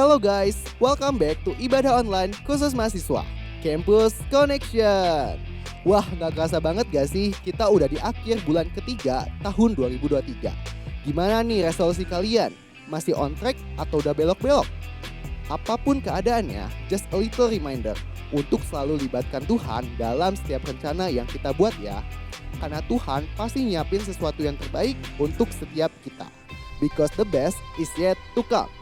Halo guys, welcome back to Ibadah Online khusus mahasiswa, Campus Connection. Wah, gak kerasa banget gak sih kita udah di akhir bulan ketiga tahun 2023. Gimana nih resolusi kalian? Masih on track atau udah belok-belok? Apapun keadaannya, just a little reminder untuk selalu libatkan Tuhan dalam setiap rencana yang kita buat ya. Karena Tuhan pasti nyiapin sesuatu yang terbaik untuk setiap kita. Because the best is yet to come.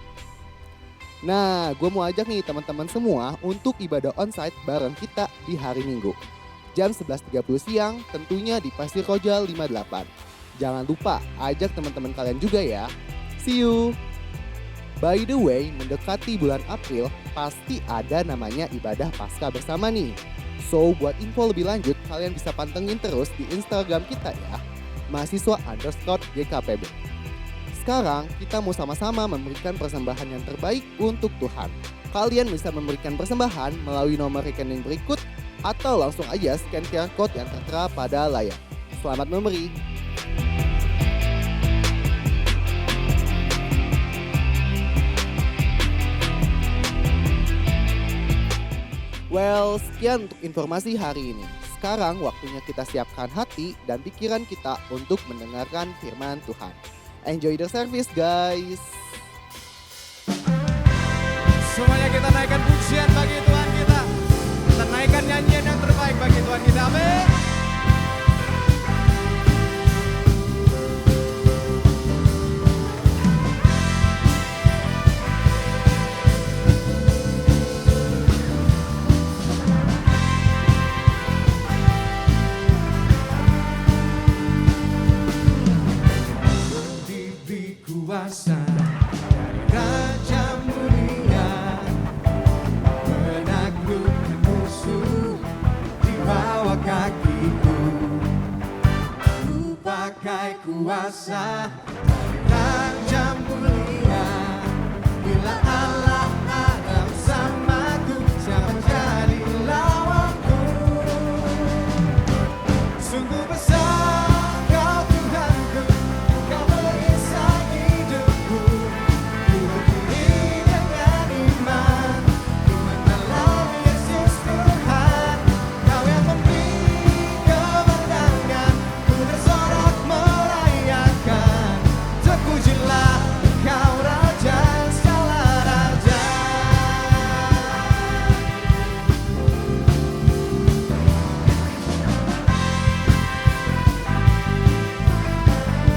Nah, gue mau ajak nih teman-teman semua untuk ibadah onsite bareng kita di hari Minggu. Jam 11.30 siang tentunya di Pasir Koja 58. Jangan lupa ajak teman-teman kalian juga ya. See you! By the way, mendekati bulan April pasti ada namanya ibadah Paskah bersama nih. So, buat info lebih lanjut kalian bisa pantengin terus di Instagram kita ya. mahasiswa_GKPB. Sekarang kita mau sama-sama memberikan persembahan yang terbaik untuk Tuhan. Kalian bisa memberikan persembahan melalui nomor rekening berikut atau langsung aja scan QR code yang tertera pada layar. Selamat memberi. Well, sekian untuk informasi hari ini. Sekarang waktunya kita siapkan hati dan pikiran kita untuk mendengarkan firman Tuhan. Enjoy the service guys. Semuanya kita naikkan pujian bagi Tuhan kita. Kita naikkan nyanyian yang terbaik bagi Tuhan kita. Amin. Kuasa dari Raja Mulia menaklukkan musuh di bawah kakiku. Ku pakai kuasa dari Raja Mulia. Bila Allah ada bersamaku, siapa jadi lawanku? Sungguh besar Kau Tuhanku, Kau merisai hidupku. Ku berdiri dengan iman dalam Yesus Tuhan. Kau yang memberi kemenangan, ku bersorak merayakan. Terpujilah Kau Raja segala raja.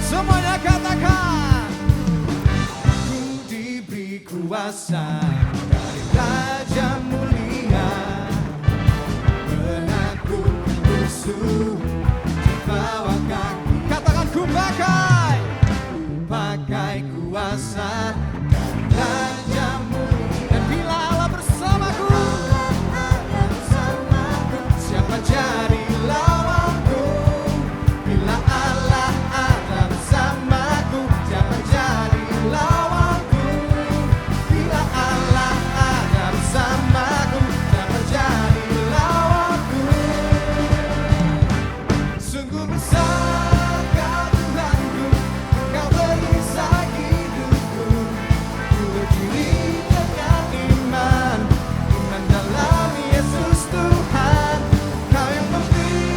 Semuanya katakan, ku diberi kuasa dari Raja Mulia menaklukkan musuh di bawah kaki. Katakan ku pakai kuasa dari Raja Mulia. Dan bila Allah bersamaku, siapa jadi lawanku? Bila Allah ada bersamaku, siapa jadi lawanku? Bila Allah ada bersamaku, siapa jadi lawanku? Sungguh besar Kau Tuhanku, Kau merisai hidupku. Ku berdiri dengan iman dalam Yesus Tuhan. Kau yang memberi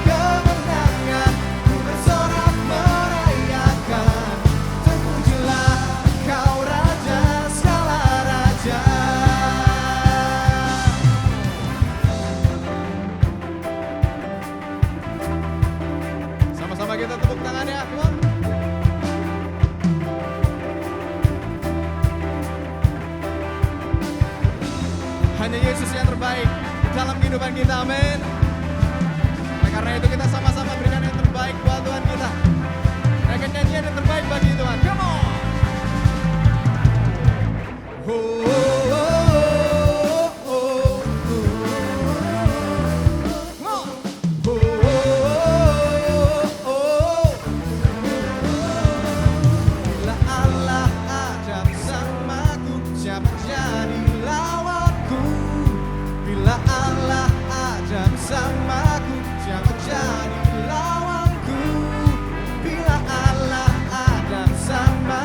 kemenangan, ku bersorak merayakan. Terpujilah Kau Raja segala raja. Sama-sama kita tepuk tangan ya, come on. Hanya Yesus yang terbaik dalam kehidupan kita, amin. Nah, karena itu kita sama-sama berikan yang terbaik buat Tuhan kita. Naikkan nyanyian yang terbaik bagi Tuhan, come on. Oh, oh, oh, oh, oh, oh. Oh, oh, oh, oh. Bila Allah ada bersamaku, siapa jadi lawanku? Bila Allah ada bersamaku, siapa jadi lawanku? Bila Allah ada bersamaku,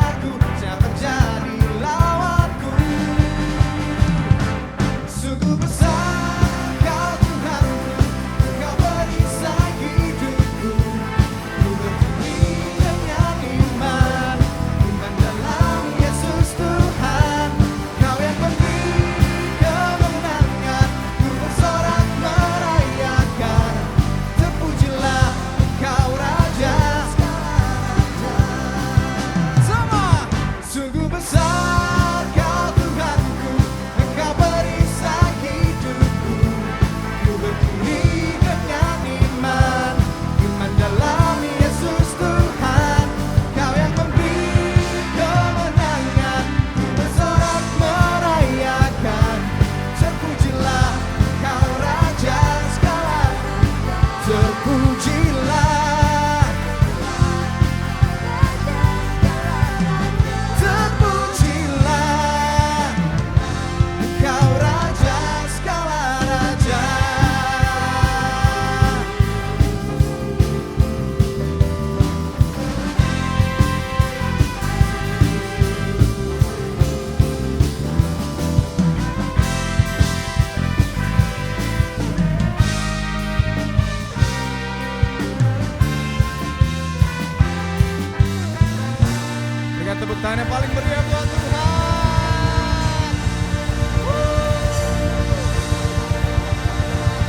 meriah buat Tuhan.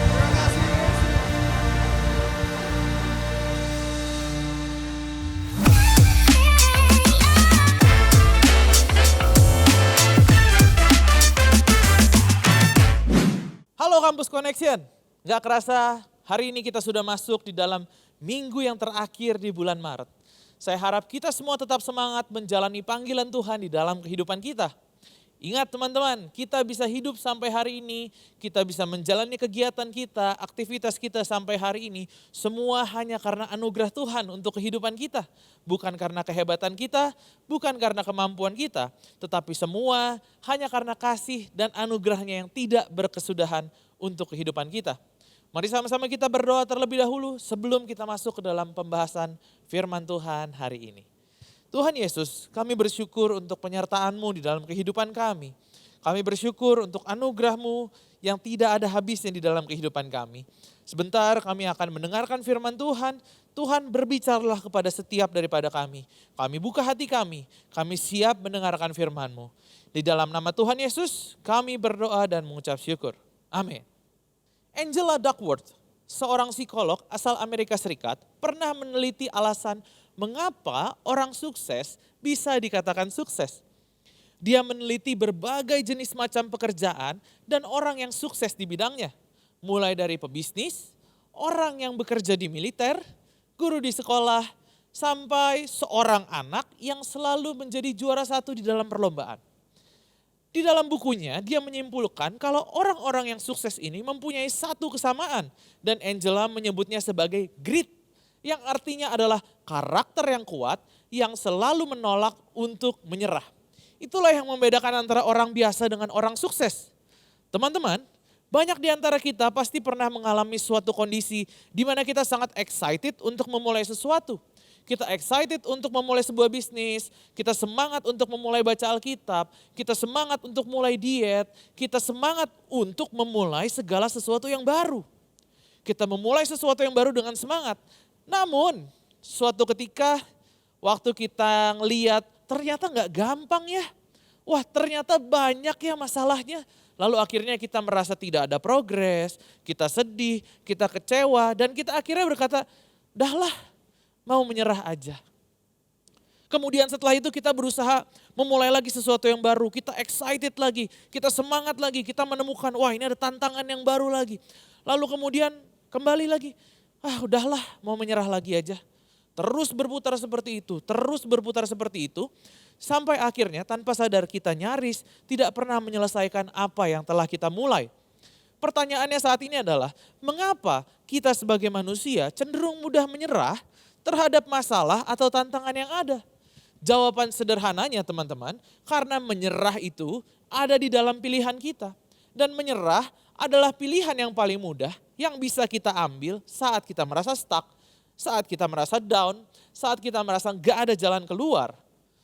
Terima kasih Yesus. Halo Kampus Connection, gak kerasa hari ini kita sudah masuk di dalam minggu yang terakhir di bulan Maret. Saya harap kita semua tetap semangat menjalani panggilan Tuhan di dalam kehidupan kita. Ingat teman-teman, kita bisa hidup sampai hari ini, kita bisa menjalani kegiatan kita, aktivitas kita sampai hari ini, semua hanya karena anugerah Tuhan untuk kehidupan kita. Bukan karena kehebatan kita, bukan karena kemampuan kita, tetapi semua hanya karena kasih dan anugerahnya yang tidak berkesudahan untuk kehidupan kita. Mari sama-sama kita berdoa terlebih dahulu sebelum kita masuk ke dalam pembahasan firman Tuhan hari ini. Tuhan Yesus, kami bersyukur untuk penyertaan-Mu di dalam kehidupan kami. Kami bersyukur untuk anugerah-Mu yang tidak ada habisnya di dalam kehidupan kami. Sebentar kami akan mendengarkan firman Tuhan. Tuhan berbicaralah kepada setiap daripada kami. Kami buka hati kami siap mendengarkan firman-Mu. Di dalam nama Tuhan Yesus, kami berdoa dan mengucap syukur. Amin. Angela Duckworth, seorang psikolog asal Amerika Serikat, pernah meneliti alasan mengapa orang sukses bisa dikatakan sukses. Dia meneliti berbagai jenis macam pekerjaan dan orang yang sukses di bidangnya. Mulai dari pebisnis, orang yang bekerja di militer, guru di sekolah, sampai seorang anak yang selalu menjadi juara satu di dalam perlombaan. Di dalam bukunya dia menyimpulkan kalau orang-orang yang sukses ini mempunyai satu kesamaan dan Angela menyebutnya sebagai grit, yang artinya adalah karakter yang kuat yang selalu menolak untuk menyerah. Itulah yang membedakan antara orang biasa dengan orang sukses. Teman-teman, banyak di antara kita pasti pernah mengalami suatu kondisi di mana kita sangat excited untuk memulai sesuatu. Kita excited untuk memulai sebuah bisnis, kita semangat untuk memulai baca Alkitab, kita semangat untuk mulai diet, kita semangat untuk memulai segala sesuatu yang baru. Kita memulai sesuatu yang baru dengan semangat. Namun, suatu ketika waktu kita ngeliat ternyata nggak gampang ya. Wah ternyata banyak ya masalahnya. Lalu akhirnya kita merasa tidak ada progres, kita sedih, kita kecewa, dan kita akhirnya berkata, dahlah mau menyerah aja. Kemudian setelah itu kita berusaha memulai lagi sesuatu yang baru, kita excited lagi, kita semangat lagi, kita menemukan wah ini ada tantangan yang baru lagi. Lalu kemudian kembali lagi, udahlah mau menyerah lagi aja. Terus berputar seperti itu, sampai akhirnya tanpa sadar kita nyaris tidak pernah menyelesaikan apa yang telah kita mulai. Pertanyaannya saat ini adalah, mengapa kita sebagai manusia cenderung mudah menyerah terhadap masalah atau tantangan yang ada? Jawaban sederhananya teman-teman, karena menyerah itu ada di dalam pilihan kita. Dan menyerah adalah pilihan yang paling mudah yang bisa kita ambil saat kita merasa stuck, saat kita merasa down, saat kita merasa gak ada jalan keluar.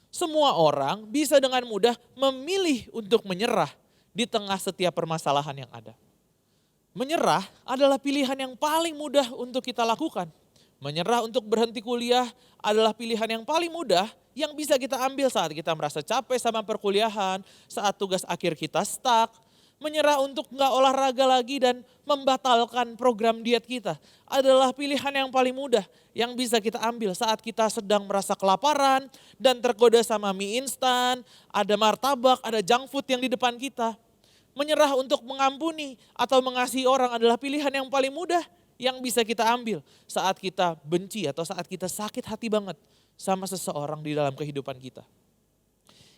Semua orang bisa dengan mudah memilih untuk menyerah di tengah setiap permasalahan yang ada. Menyerah adalah pilihan yang paling mudah untuk kita lakukan. Menyerah untuk berhenti kuliah adalah pilihan yang paling mudah yang bisa kita ambil saat kita merasa capek sama perkuliahan, saat tugas akhir kita stuck. Menyerah untuk nggak olahraga lagi dan membatalkan program diet kita adalah pilihan yang paling mudah yang bisa kita ambil saat kita sedang merasa kelaparan dan tergoda sama mie instan, ada martabak, ada junk food yang di depan kita. Menyerah untuk mengampuni atau mengasihi orang adalah pilihan yang paling mudah yang bisa kita ambil saat kita benci atau saat kita sakit hati banget sama seseorang di dalam kehidupan kita.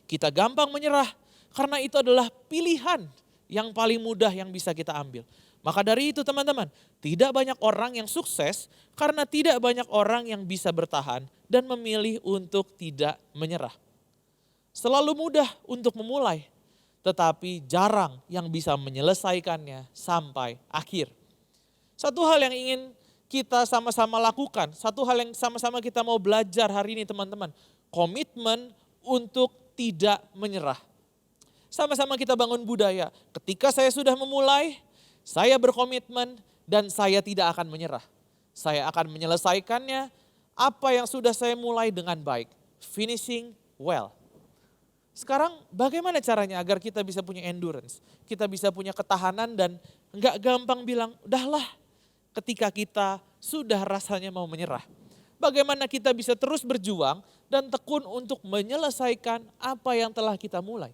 Kita gampang menyerah karena itu adalah pilihan yang paling mudah yang bisa kita ambil. Maka dari itu teman-teman, tidak banyak orang yang sukses karena tidak banyak orang yang bisa bertahan dan memilih untuk tidak menyerah. Selalu mudah untuk memulai, tetapi jarang yang bisa menyelesaikannya sampai akhir. Satu hal yang ingin kita sama-sama lakukan, satu hal yang sama-sama kita mau belajar hari ini teman-teman, komitmen untuk tidak menyerah. Sama-sama kita bangun budaya, ketika saya sudah memulai, saya berkomitmen dan saya tidak akan menyerah. Saya akan menyelesaikannya apa yang sudah saya mulai dengan baik, finishing well. Sekarang bagaimana caranya agar kita bisa punya endurance, kita bisa punya ketahanan dan nggak gampang bilang, udahlah ketika kita sudah rasanya mau menyerah. Bagaimana kita bisa terus berjuang dan tekun untuk menyelesaikan apa yang telah kita mulai.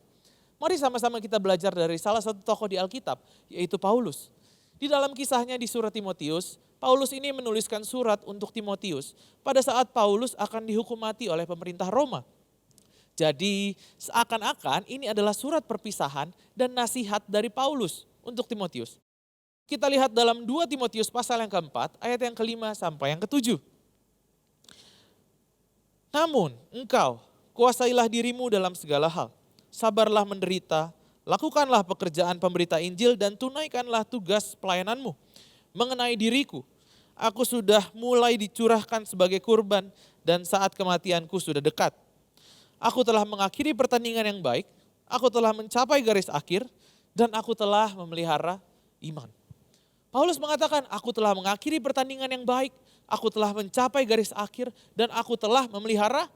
Mari sama-sama kita belajar dari salah satu tokoh di Alkitab, yaitu Paulus. Di dalam kisahnya di surat Timotius, Paulus ini menuliskan surat untuk Timotius pada saat Paulus akan dihukum mati oleh pemerintah Roma. Jadi seakan-akan ini adalah surat perpisahan dan nasihat dari Paulus untuk Timotius. Kita lihat dalam 2 Timotius pasal yang keempat, ayat yang kelima sampai yang ketujuh. Namun engkau kuasailah dirimu dalam segala hal. Sabarlah menderita, lakukanlah pekerjaan pemberita Injil dan tunaikanlah tugas pelayananmu. Mengenai diriku, aku sudah mulai dicurahkan sebagai kurban dan saat kematianku sudah dekat. Aku telah mengakhiri pertandingan yang baik, aku telah mencapai garis akhir, dan aku telah memelihara iman. Paulus mengatakan, aku telah mengakhiri pertandingan yang baik, aku telah mencapai garis akhir, dan aku telah memelihara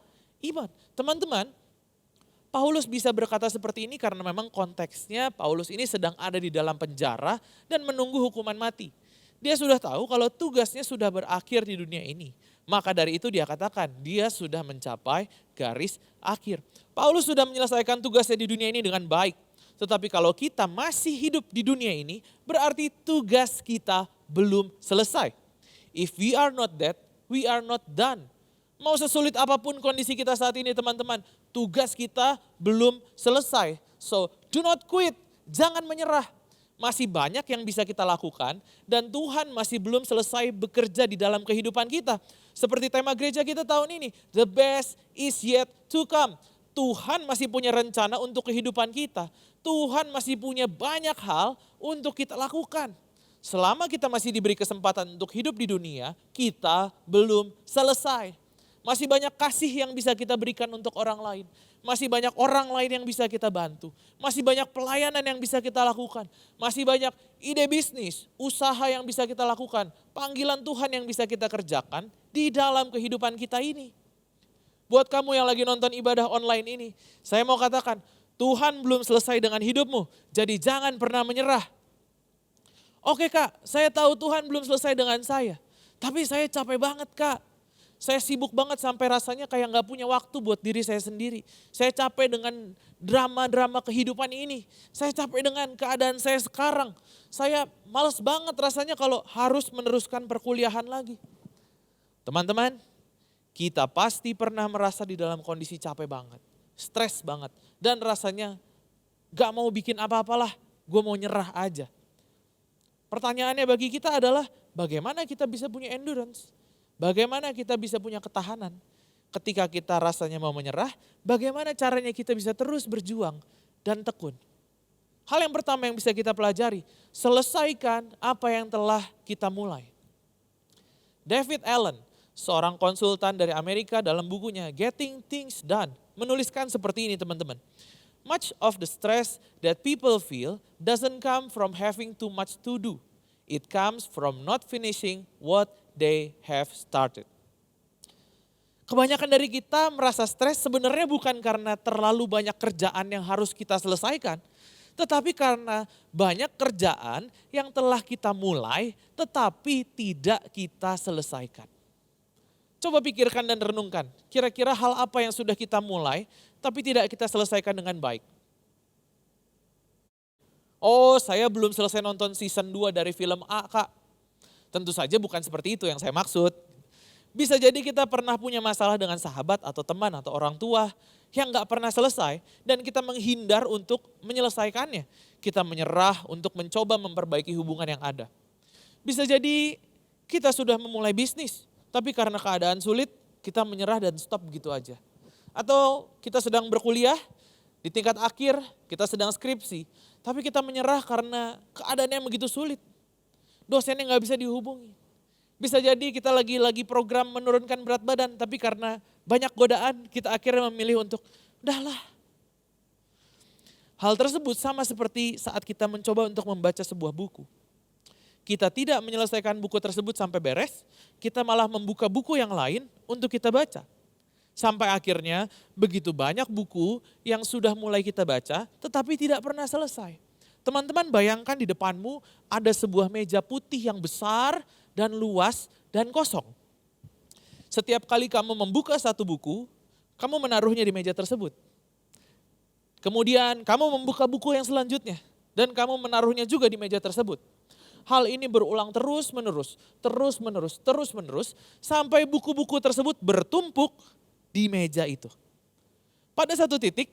iman. Teman-teman, Paulus bisa berkata seperti ini karena memang konteksnya Paulus ini sedang ada di dalam penjara dan menunggu hukuman mati. Dia sudah tahu kalau tugasnya sudah berakhir di dunia ini. Maka dari itu dia katakan dia sudah mencapai garis akhir. Paulus sudah menyelesaikan tugasnya di dunia ini dengan baik. Tetapi kalau kita masih hidup di dunia ini, berarti tugas kita belum selesai. If we are not dead, we are not done. Mau sesulit apapun kondisi kita saat ini teman-teman, tugas kita belum selesai. So do not quit, jangan menyerah. Masih banyak yang bisa kita lakukan dan Tuhan masih belum selesai bekerja di dalam kehidupan kita. Seperti tema gereja kita tahun ini, the best is yet to come. Tuhan masih punya rencana untuk kehidupan kita. Tuhan masih punya banyak hal untuk kita lakukan. Selama kita masih diberi kesempatan untuk hidup di dunia, kita belum selesai. Masih banyak kasih yang bisa kita berikan untuk orang lain. Masih banyak orang lain yang bisa kita bantu. Masih banyak pelayanan yang bisa kita lakukan. Masih banyak ide bisnis, usaha yang bisa kita lakukan. Panggilan Tuhan yang bisa kita kerjakan di dalam kehidupan kita ini. Buat kamu yang lagi nonton ibadah online ini, saya mau katakan, Tuhan belum selesai dengan hidupmu. Jadi jangan pernah menyerah. Oke Kak, saya tahu Tuhan belum selesai dengan saya. Tapi saya capek banget Kak. Saya sibuk banget sampai rasanya kayak gak punya waktu buat diri saya sendiri. Saya capek dengan drama-drama kehidupan ini. Saya capek dengan keadaan saya sekarang. Saya males banget rasanya kalau harus meneruskan perkuliahan lagi. Teman-teman, kita pasti pernah merasa di dalam kondisi capek banget. Stres banget. Dan rasanya gak mau bikin apa-apalah. Gue mau nyerah aja. Pertanyaannya bagi kita adalah bagaimana kita bisa punya endurance? Bagaimana kita bisa punya ketahanan? Ketika kita rasanya mau menyerah, bagaimana caranya kita bisa terus berjuang dan tekun? Hal yang pertama yang bisa kita pelajari, selesaikan apa yang telah kita mulai. David Allen, seorang konsultan dari Amerika dalam bukunya Getting Things Done, menuliskan seperti ini teman-teman. Much of the stress that people feel doesn't come from having too much to do. It comes from not finishing what they have started. Kebanyakan dari kita merasa stres sebenarnya bukan karena terlalu banyak kerjaan yang harus kita selesaikan. Tetapi karena banyak kerjaan yang telah kita mulai tetapi tidak kita selesaikan. Coba pikirkan dan renungkan, kira-kira hal apa yang sudah kita mulai tapi tidak kita selesaikan dengan baik. Oh, saya belum selesai nonton season 2 dari film A, Kak. Tentu saja bukan seperti itu yang saya maksud. Bisa jadi kita pernah punya masalah dengan sahabat atau teman atau orang tua yang gak pernah selesai dan kita menghindar untuk menyelesaikannya. Kita menyerah untuk mencoba memperbaiki hubungan yang ada. Bisa jadi kita sudah memulai bisnis, tapi karena keadaan sulit kita menyerah dan stop gitu aja. Atau kita sedang berkuliah, di tingkat akhir kita sedang skripsi, tapi kita menyerah karena keadaannya begitu sulit. Dosennya gak bisa dihubungi. Bisa jadi kita lagi program menurunkan berat badan, tapi karena banyak godaan kita akhirnya memilih untuk udahlah. Hal tersebut sama seperti saat kita mencoba untuk membaca sebuah buku. Kita tidak menyelesaikan buku tersebut sampai beres, kita malah membuka buku yang lain untuk kita baca. Sampai akhirnya begitu banyak buku yang sudah mulai kita baca tetapi tidak pernah selesai. Teman-teman bayangkan di depanmu ada sebuah meja putih yang besar dan luas dan kosong. Setiap kali kamu membuka satu buku, kamu menaruhnya di meja tersebut. Kemudian kamu membuka buku yang selanjutnya dan kamu menaruhnya juga di meja tersebut. Hal ini berulang terus menerus sampai buku-buku tersebut bertumpuk di meja itu. Pada satu titik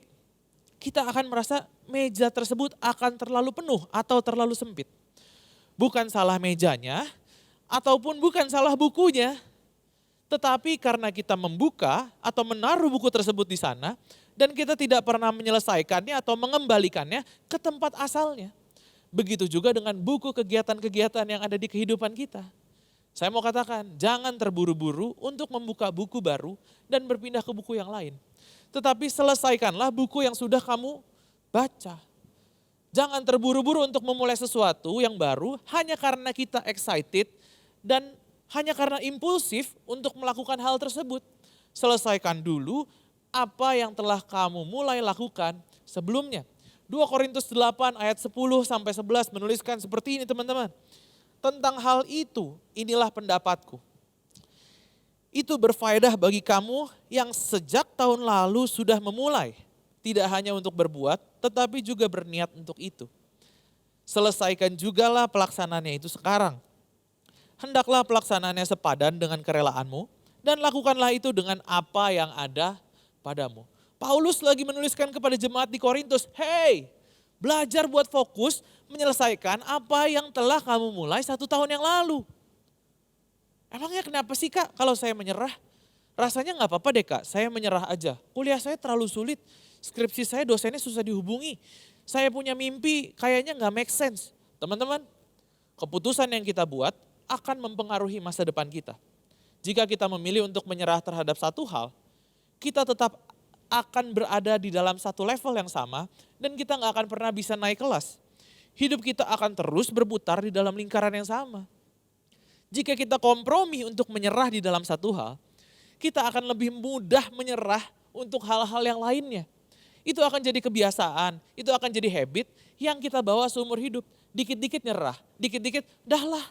kita akan merasa meja tersebut akan terlalu penuh atau terlalu sempit. Bukan salah mejanya ataupun bukan salah bukunya, tetapi karena kita membuka atau menaruh buku tersebut di sana dan kita tidak pernah menyelesaikannya atau mengembalikannya ke tempat asalnya. Begitu juga dengan buku kegiatan-kegiatan yang ada di kehidupan kita. Saya mau katakan, jangan terburu-buru untuk membuka buku baru dan berpindah ke buku yang lain. Tetapi selesaikanlah buku yang sudah kamu baca. Jangan terburu-buru untuk memulai sesuatu yang baru hanya karena kita excited dan hanya karena impulsif untuk melakukan hal tersebut. Selesaikan dulu apa yang telah kamu mulai lakukan sebelumnya. 2 Korintus 8 ayat 10 sampai 11 menuliskan seperti ini teman-teman. Tentang hal itu, inilah pendapatku. Itu berfaedah bagi kamu yang sejak tahun lalu sudah memulai. Tidak hanya untuk berbuat, tetapi juga berniat untuk itu. Selesaikan jugalah pelaksanaannya itu sekarang. Hendaklah pelaksanaannya sepadan dengan kerelaanmu, dan lakukanlah itu dengan apa yang ada padamu. Paulus lagi menuliskan kepada jemaat di Korintus, hey, belajar buat fokus menyelesaikan apa yang telah kamu mulai 1 tahun yang lalu. Emangnya kenapa sih Kak kalau saya menyerah? Rasanya gak apa-apa deh Kak, saya menyerah aja. Kuliah saya terlalu sulit, skripsi saya dosennya susah dihubungi. Saya punya mimpi kayaknya gak make sense. Teman-teman, keputusan yang kita buat akan mempengaruhi masa depan kita. Jika kita memilih untuk menyerah terhadap satu hal, kita tetap akan berada di dalam satu level yang sama dan kita gak akan pernah bisa naik kelas. Hidup kita akan terus berputar di dalam lingkaran yang sama. Jika kita kompromi untuk menyerah di dalam satu hal, kita akan lebih mudah menyerah untuk hal-hal yang lainnya. Itu akan jadi kebiasaan, itu akan jadi habit yang kita bawa seumur hidup. Dikit-dikit nyerah, dikit-dikit dahlah.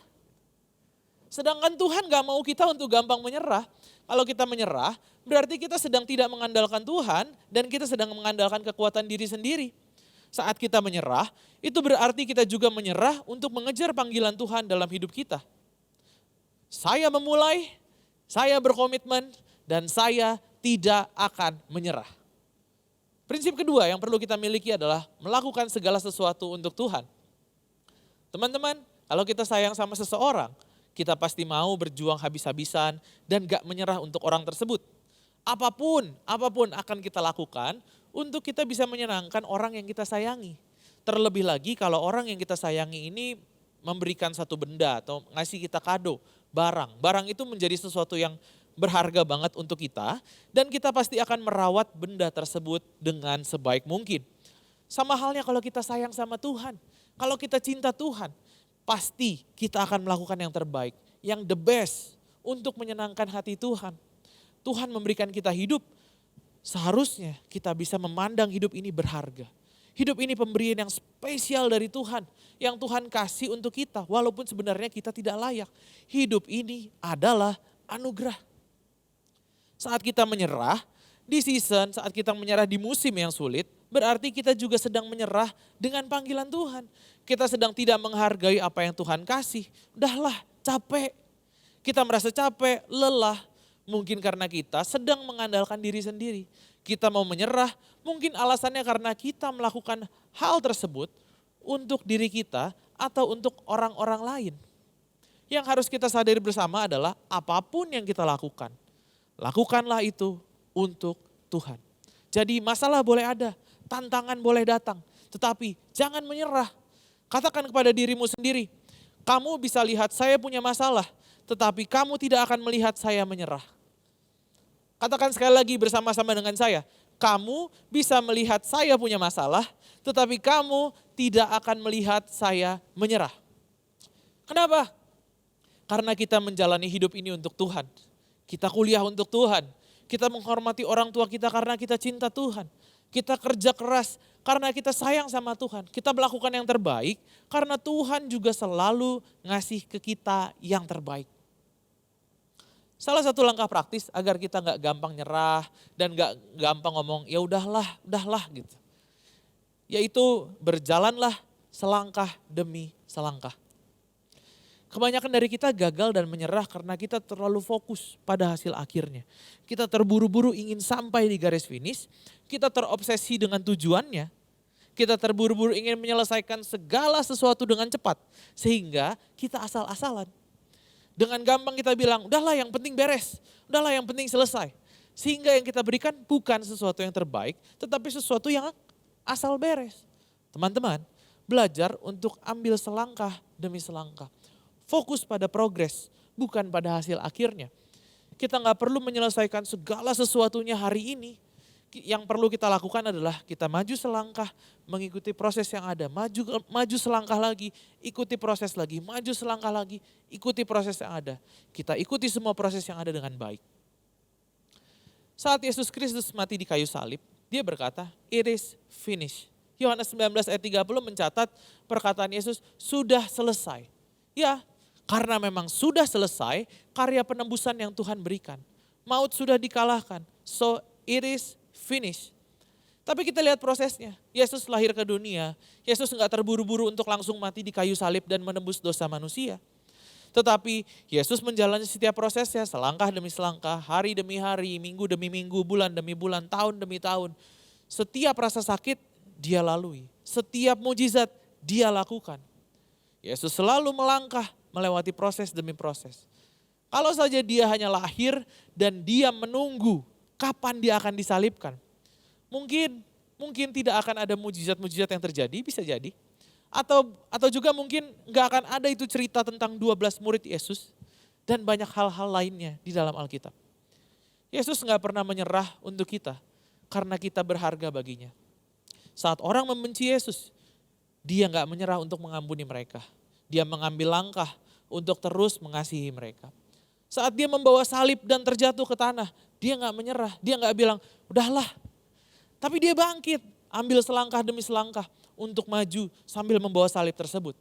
Sedangkan Tuhan gak mau kita untuk gampang menyerah. Kalau kita menyerah, berarti kita sedang tidak mengandalkan Tuhan dan kita sedang mengandalkan kekuatan diri sendiri. Saat kita menyerah, itu berarti kita juga menyerah untuk mengejar panggilan Tuhan dalam hidup kita. Saya memulai, saya berkomitmen, dan saya tidak akan menyerah. Prinsip kedua yang perlu kita miliki adalah melakukan segala sesuatu untuk Tuhan. Teman-teman, kalau kita sayang sama seseorang, kita pasti mau berjuang habis-habisan dan gak menyerah untuk orang tersebut. Apapun akan kita lakukan untuk kita bisa menyenangkan orang yang kita sayangi. Terlebih lagi kalau orang yang kita sayangi ini memberikan satu benda atau ngasih kita kado, barang. Barang itu menjadi sesuatu yang berharga banget untuk kita dan kita pasti akan merawat benda tersebut dengan sebaik mungkin. Sama halnya kalau kita sayang sama Tuhan, kalau kita cinta Tuhan, pasti kita akan melakukan yang terbaik, yang the best untuk menyenangkan hati Tuhan. Tuhan memberikan kita hidup, seharusnya kita bisa memandang hidup ini berharga. Hidup ini pemberian yang spesial dari Tuhan, yang Tuhan kasih untuk kita walaupun sebenarnya kita tidak layak. Hidup ini adalah anugerah. Saat kita menyerah di season, saat kita menyerah di musim yang sulit, berarti kita juga sedang menyerah dengan panggilan Tuhan. Kita sedang tidak menghargai apa yang Tuhan kasih. Udahlah, capek. Kita merasa capek, lelah. Mungkin karena kita sedang mengandalkan diri sendiri. Kita mau menyerah, mungkin alasannya karena kita melakukan hal tersebut untuk diri kita atau untuk orang-orang lain. Yang harus kita sadari bersama adalah apapun yang kita lakukan, lakukanlah itu untuk Tuhan. Jadi masalah boleh ada, tantangan boleh datang, tetapi jangan menyerah. Katakan kepada dirimu sendiri, kamu bisa lihat saya punya masalah, tetapi kamu tidak akan melihat saya menyerah. Katakan sekali lagi bersama-sama dengan saya, kamu bisa melihat saya punya masalah, tetapi kamu tidak akan melihat saya menyerah. Kenapa? Karena kita menjalani hidup ini untuk Tuhan. Kita kuliah untuk Tuhan. Kita menghormati orang tua kita karena kita cinta Tuhan. Kita kerja keras karena kita sayang sama Tuhan. Kita melakukan yang terbaik karena Tuhan juga selalu ngasih ke kita yang terbaik. Salah satu langkah praktis agar kita gak gampang nyerah dan gak gampang ngomong ya udahlah gitu. Yaitu berjalanlah selangkah demi selangkah. Kebanyakan dari kita gagal dan menyerah karena kita terlalu fokus pada hasil akhirnya. Kita terburu-buru ingin sampai di garis finish, kita terobsesi dengan tujuannya, kita terburu-buru ingin menyelesaikan segala sesuatu dengan cepat, sehingga kita asal-asalan. Dengan gampang kita bilang, udahlah yang penting beres, udahlah yang penting selesai. Sehingga yang kita berikan bukan sesuatu yang terbaik, tetapi sesuatu yang asal beres. Teman-teman, belajar untuk ambil selangkah demi selangkah. Fokus pada progres, bukan pada hasil akhirnya. Kita nggak perlu menyelesaikan segala sesuatunya hari ini. Yang perlu kita lakukan adalah kita maju selangkah, mengikuti proses yang ada. Maju selangkah lagi, ikuti proses lagi. Maju selangkah lagi, ikuti proses yang ada. Kita ikuti semua proses yang ada dengan baik. Saat Yesus Kristus mati di kayu salib, dia berkata, it is finished. Yohanes 19 ayat 30 mencatat perkataan Yesus, sudah selesai. Ya, karena memang sudah selesai karya penembusan yang Tuhan berikan. Maut sudah dikalahkan, so it is finished. Tapi kita lihat prosesnya. Yesus lahir ke dunia, Yesus enggak terburu-buru untuk langsung mati di kayu salib dan menembus dosa manusia. Tetapi Yesus menjalani setiap prosesnya selangkah demi selangkah, hari demi hari, minggu demi minggu, bulan demi bulan, tahun demi tahun. Setiap rasa sakit dia lalui, setiap mujizat dia lakukan. Yesus selalu melangkah melewati proses demi proses. Kalau saja dia hanya lahir dan dia menunggu kapan dia akan disalibkan. Mungkin tidak akan ada mujizat-mujizat yang terjadi, bisa jadi. Atau juga mungkin gak akan ada itu cerita tentang 12 murid Yesus dan banyak hal-hal lainnya di dalam Alkitab. Yesus gak pernah menyerah untuk kita karena kita berharga baginya. Saat orang membenci Yesus, dia gak menyerah untuk mengampuni mereka. Dia mengambil langkah untuk terus mengasihi mereka. Saat dia membawa salib dan terjatuh ke tanah, dia gak menyerah. Dia gak bilang, udahlah. Tapi dia bangkit, ambil selangkah demi selangkah untuk maju sambil membawa salib tersebut.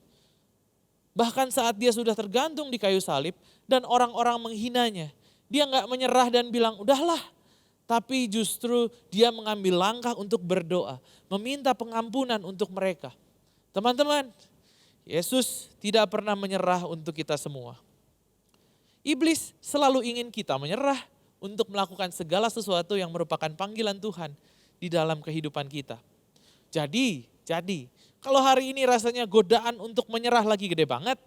Bahkan saat dia sudah tergantung di kayu salib dan orang-orang menghinanya, dia gak menyerah dan bilang, udahlah. Tapi justru dia mengambil langkah untuk berdoa, meminta pengampunan untuk mereka. Teman-teman, Yesus tidak pernah menyerah untuk kita semua. Iblis selalu ingin kita menyerah untuk melakukan segala sesuatu yang merupakan panggilan Tuhan di dalam kehidupan kita. Jadi kalau hari ini rasanya godaan untuk menyerah lagi gede banget,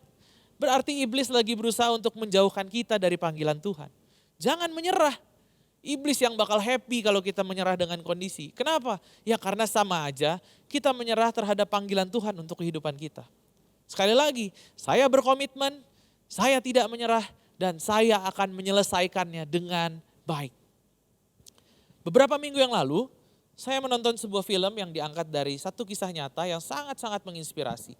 berarti iblis lagi berusaha untuk menjauhkan kita dari panggilan Tuhan. Jangan menyerah. Iblis yang bakal happy kalau kita menyerah dengan kondisi. Kenapa? Ya karena sama aja kita menyerah terhadap panggilan Tuhan untuk kehidupan kita. Sekali lagi, saya berkomitmen, saya tidak menyerah dan saya akan menyelesaikannya dengan baik. Beberapa minggu yang lalu, saya menonton sebuah film yang diangkat dari satu kisah nyata yang sangat-sangat menginspirasi.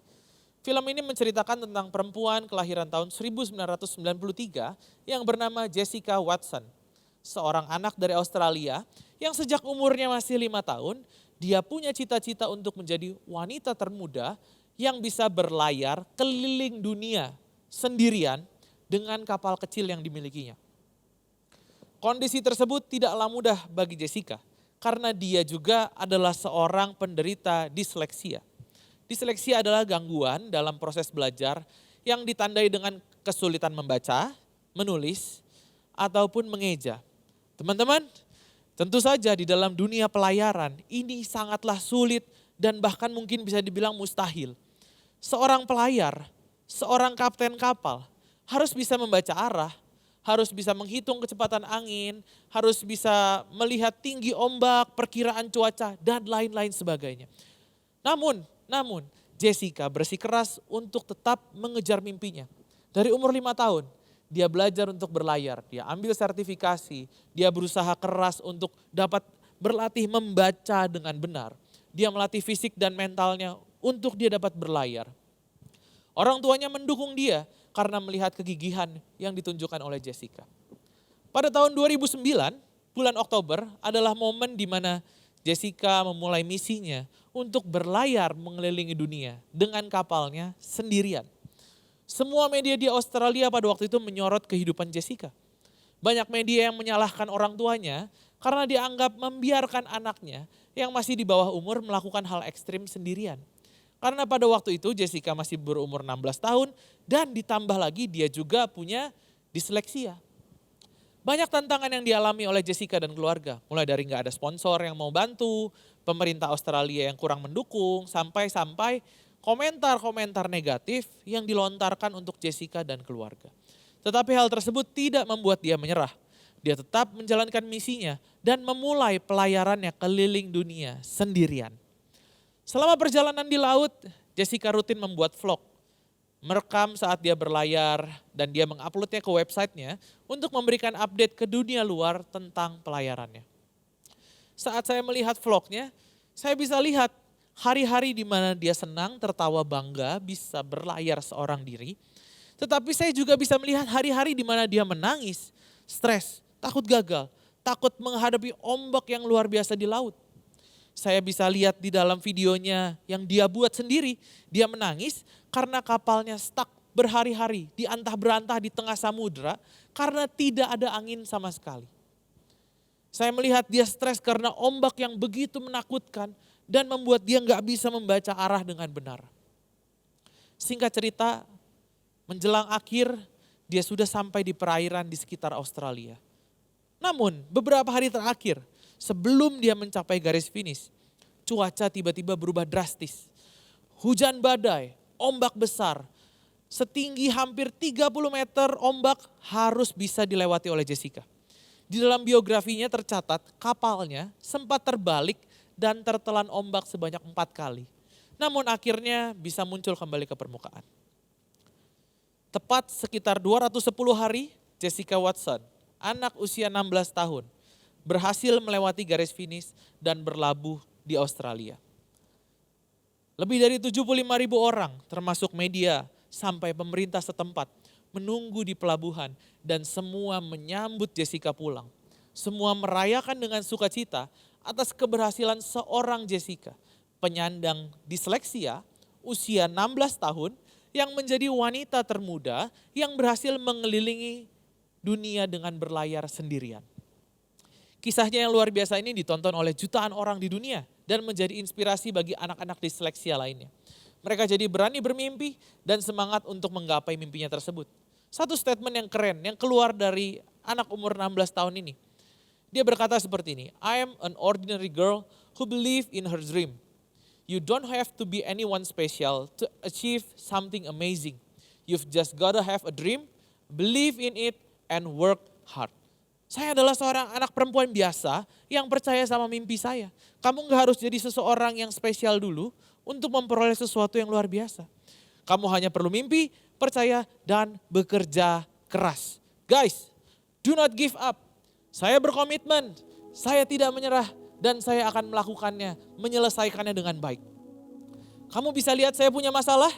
Film ini menceritakan tentang perempuan kelahiran tahun 1993 yang bernama Jessica Watson. Seorang anak dari Australia yang sejak umurnya masih 5 tahun, dia punya cita-cita untuk menjadi wanita termuda yang bisa berlayar keliling dunia sendirian dengan kapal kecil yang dimilikinya. Kondisi tersebut tidaklah mudah bagi Jessica karena dia juga adalah seorang penderita disleksia. Disleksia adalah gangguan dalam proses belajar yang ditandai dengan kesulitan membaca, menulis, ataupun mengeja. Teman-teman, tentu saja di dalam dunia pelayaran ini sangatlah sulit dan bahkan mungkin bisa dibilang mustahil. Seorang pelayar, seorang kapten kapal harus bisa membaca arah, harus bisa menghitung kecepatan angin, harus bisa melihat tinggi ombak, perkiraan cuaca, dan lain-lain sebagainya. Namun Jessica bersikeras untuk tetap mengejar mimpinya. Dari umur 5 tahun, dia belajar untuk berlayar, dia ambil sertifikasi, dia berusaha keras untuk dapat berlatih membaca dengan benar. Dia melatih fisik dan mentalnya untuk dia dapat berlayar. Orang tuanya mendukung dia karena melihat kegigihan yang ditunjukkan oleh Jessica. Pada tahun 2009, bulan Oktober adalah momen di mana Jessica memulai misinya untuk berlayar mengelilingi dunia dengan kapalnya sendirian. Semua media di Australia pada waktu itu menyorot kehidupan Jessica. Banyak media yang menyalahkan orang tuanya karena dianggap membiarkan anaknya yang masih di bawah umur melakukan hal ekstrim sendirian. Karena pada waktu itu Jessica masih berumur 16 tahun dan ditambah lagi dia juga punya disleksia. Banyak tantangan yang dialami oleh Jessica dan keluarga. Mulai dari gak ada sponsor yang mau bantu, pemerintah Australia yang kurang mendukung, sampai-sampai komentar-komentar negatif yang dilontarkan untuk Jessica dan keluarga. Tetapi hal tersebut tidak membuat dia menyerah. Dia tetap menjalankan misinya dan memulai pelayarannya keliling dunia sendirian. Selama perjalanan di laut, Jessica rutin membuat vlog. Merekam saat dia berlayar dan dia menguploadnya ke websitenya untuk memberikan update ke dunia luar tentang pelayarannya. Saat saya melihat vlognya, saya bisa lihat hari-hari di mana dia senang, tertawa bangga, bisa berlayar seorang diri. Tetapi saya juga bisa melihat hari-hari di mana dia menangis, stres, takut gagal, takut menghadapi ombak yang luar biasa di laut. Saya bisa lihat di dalam videonya yang dia buat sendiri, dia menangis karena kapalnya stuck berhari-hari di antah berantah di tengah samudera karena tidak ada angin sama sekali. Saya melihat dia stres karena ombak yang begitu menakutkan dan membuat dia nggak bisa membaca arah dengan benar. Singkat cerita, menjelang akhir dia sudah sampai di perairan di sekitar Australia. Namun beberapa hari terakhir sebelum dia mencapai garis finish, cuaca tiba-tiba berubah drastis. Hujan badai, ombak besar, setinggi hampir 30 meter ombak harus bisa dilewati oleh Jessica. Di dalam biografinya tercatat kapalnya sempat terbalik dan tertelan ombak sebanyak 4 kali. Namun akhirnya bisa muncul kembali ke permukaan. Tepat sekitar 210 hari, Jessica Watson, anak usia 16 tahun, berhasil melewati garis finish dan berlabuh di Australia. Lebih dari 75.000 orang termasuk media sampai pemerintah setempat menunggu di pelabuhan dan semua menyambut Jessica pulang. Semua merayakan dengan sukacita atas keberhasilan seorang Jessica, penyandang disleksia usia 16 tahun yang menjadi wanita termuda yang berhasil mengelilingi dunia dengan berlayar sendirian. Kisahnya yang luar biasa ini ditonton oleh jutaan orang di dunia dan menjadi inspirasi bagi anak-anak disleksia lainnya. Mereka jadi berani bermimpi dan semangat untuk menggapai mimpinya tersebut. Satu statement yang keren yang keluar dari anak umur 16 tahun ini. Dia berkata seperti ini, I am an ordinary girl who believe in her dream. You don't have to be anyone special to achieve something amazing. You've just gotta have a dream, believe in it, and work hard. Saya adalah seorang anak perempuan biasa yang percaya sama mimpi saya. Kamu gak harus jadi seseorang yang spesial dulu untuk memperoleh sesuatu yang luar biasa. Kamu hanya perlu mimpi, percaya, dan bekerja keras. Guys, do not give up. Saya berkomitmen, saya tidak menyerah, dan saya akan melakukannya, menyelesaikannya dengan baik. Kamu bisa lihat saya punya masalah,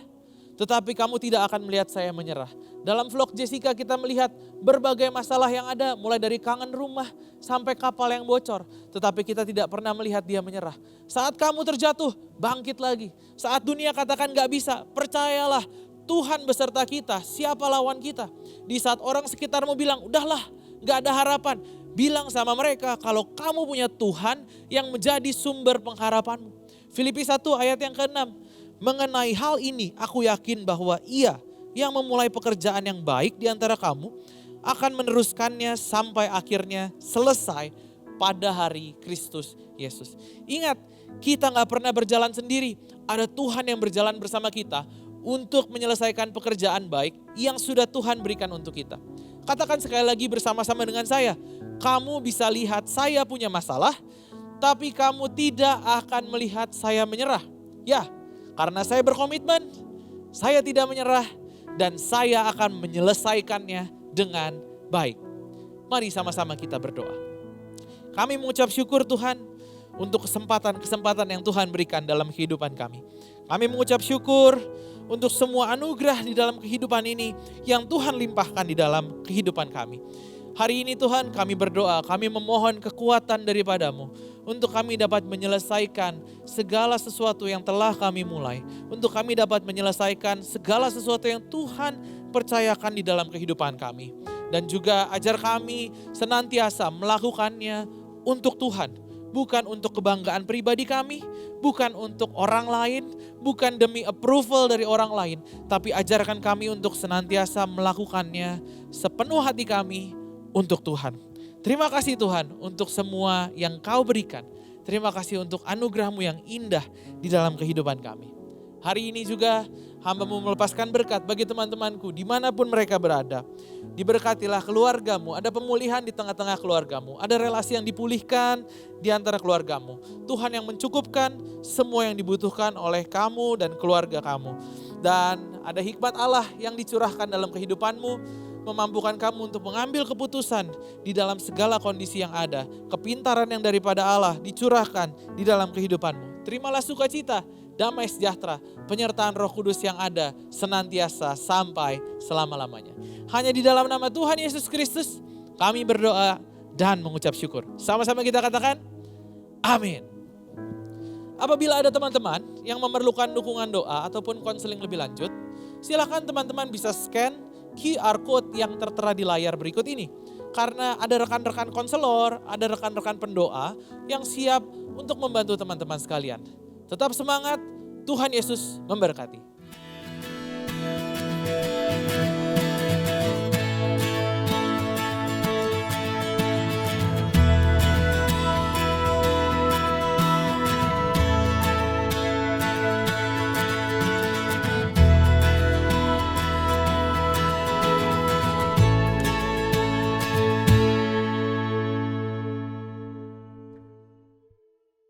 tetapi kamu tidak akan melihat saya menyerah. Dalam vlog Jessica kita melihat berbagai masalah yang ada, mulai dari kangen rumah sampai kapal yang bocor. Tetapi kita tidak pernah melihat dia menyerah. Saat kamu terjatuh, bangkit lagi. Saat dunia katakan gak bisa, percayalah Tuhan beserta kita, siapa lawan kita. Di saat orang sekitarmu bilang, udahlah gak ada harapan. Bilang sama mereka kalau kamu punya Tuhan yang menjadi sumber pengharapanmu. Filipi 1 ayat yang ke-6. Mengenai hal ini aku yakin bahwa Ia yang memulai pekerjaan yang baik di antara kamu akan meneruskannya sampai akhirnya selesai pada hari Kristus Yesus. Ingat, kita gak pernah berjalan sendiri. Ada Tuhan yang berjalan bersama kita untuk menyelesaikan pekerjaan baik yang sudah Tuhan berikan untuk kita. Katakan sekali lagi bersama-sama dengan saya. Kamu bisa lihat saya punya masalah, tapi kamu tidak akan melihat saya menyerah. Ya, karena saya berkomitmen, saya tidak menyerah, dan saya akan menyelesaikannya dengan baik. Mari sama-sama kita berdoa. Kami mengucap syukur Tuhan untuk kesempatan-kesempatan yang Tuhan berikan dalam kehidupan kami. Kami mengucap syukur untuk semua anugerah di dalam kehidupan ini yang Tuhan limpahkan di dalam kehidupan kami. Hari ini Tuhan kami berdoa, kami memohon kekuatan daripada-Mu untuk kami dapat menyelesaikan segala sesuatu yang telah kami mulai. Untuk kami dapat menyelesaikan segala sesuatu yang Tuhan percayakan di dalam kehidupan kami. Dan juga ajar kami senantiasa melakukannya untuk Tuhan. Bukan untuk kebanggaan pribadi kami, bukan untuk orang lain, bukan demi approval dari orang lain. Tapi ajarkan kami untuk senantiasa melakukannya sepenuh hati kami untuk Tuhan. Terima kasih Tuhan untuk semua yang Kau berikan. Terima kasih untuk anugerah-Mu yang indah di dalam kehidupan kami. Hari ini juga hamba-Mu melepaskan berkat bagi teman-temanku dimanapun mereka berada. Diberkatilah keluarga-Mu, ada pemulihan di tengah-tengah keluarga-Mu. Ada relasi yang dipulihkan di antara keluarga-Mu. Tuhan yang mencukupkan semua yang dibutuhkan oleh kamu dan keluarga kamu. Dan ada hikmat Allah yang dicurahkan dalam kehidupan-Mu, memampukan kamu untuk mengambil keputusan di dalam segala kondisi yang ada. Kepintaran yang daripada Allah dicurahkan di dalam kehidupanmu. Terimalah sukacita, damai sejahtera, penyertaan Roh Kudus yang ada senantiasa sampai selama-lamanya. Hanya di dalam nama Tuhan Yesus Kristus kami berdoa dan mengucap syukur. Sama-sama kita katakan, amin. Apabila ada teman-teman yang memerlukan dukungan doa ataupun konseling lebih lanjut, silakan teman-teman bisa scan QR code yang tertera di layar berikut ini. Karena ada rekan-rekan konselor, ada rekan-rekan pendoa yang siap untuk membantu teman-teman sekalian. Tetap semangat, Tuhan Yesus memberkati.